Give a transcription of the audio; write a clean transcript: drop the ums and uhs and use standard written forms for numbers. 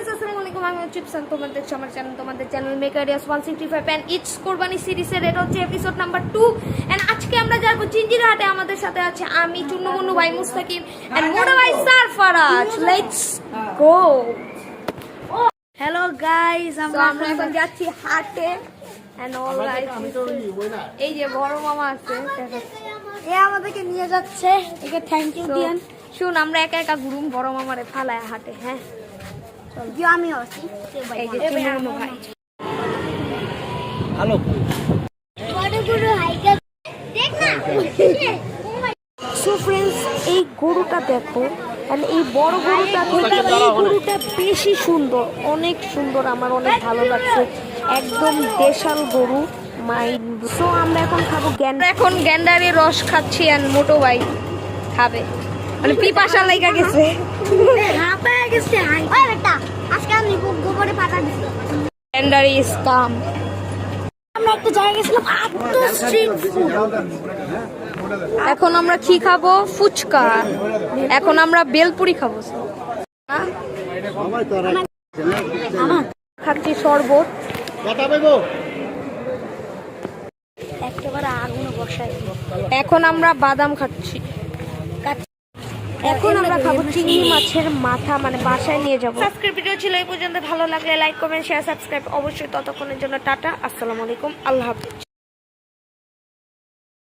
Guys আসসালামু আলাইকুম আমি চিপসান তোমাদের আমার channel Make Ideas 165 and it's কোরবানি সিরিজের এটা হচ্ছে এপিসোড নাম্বার 2 এন্ড আজকে আমরা যাব জিঞ্জিরাহাটে আমাদের সাথে আছে আমি চুন্নমুন্নু ভাই মুস্তাকিম এন্ড মোটা ভাই Sarfaraz let's go hello guys আমরা এখন যাচ্ছি হাটে এন্ড অল গাইস এই যে বড় মামা আছে এ আমাদেরকে নিয়ে যাচ্ছে একে থ্যাংক ইউ দিয়েন শুন আমরা একা একা ঘুরুম বড় মামারে ফালায় হাটে হ্যাঁ যে আমি আছি এই যে চুন্নমুন্নু ভাই হ্যালো বড় বড় হাইকা দেখ না সো ফ্রেন্ডস এই গরুটা দেখো and এই বড় গরুটা থেকে এই গরুটা বেশি সুন্দর অনেক সুন্দর আমার অনেক ভালো লাগছে একদম দেশাল গরু মাইন্ড সো আমরা এখন খাবো এখন গ্যান্ডারের রস খাচ্ছি and মোটো ভাই খাবে মানে পিপাসা লাগা গেছে হাঁপায় গেছে হাই ওই বেটা আজকে আমি গোবরে পাতা দিছি গ্যান্ডার ইজ কাম আমরা একটা জায়গায় গেছিলাম আত্ম স্ট্রিট ফুড এখন আমরা কি খাবো ফুচকা এখন আমরা বেলপুরি খাবো খাচ্ছি শরবত একেবারে আগুন বসাই এখন আমরা বাদাম খাচ্ছি এখন আমরা খাবো চিংড়ি মাছের মাথা মানে বাসায় নিয়ে যাবো সাবস্ক্রাইব ভিডিও ছিল এই পর্যন্ত ভালো লাগলে লাইক কমেন্ট শেয়ার সাবস্ক্রাইব অবশ্যই ততক্ষণের জন্য টাটা আসসালামু আলাইকুম আল্লাহ হাফেজ।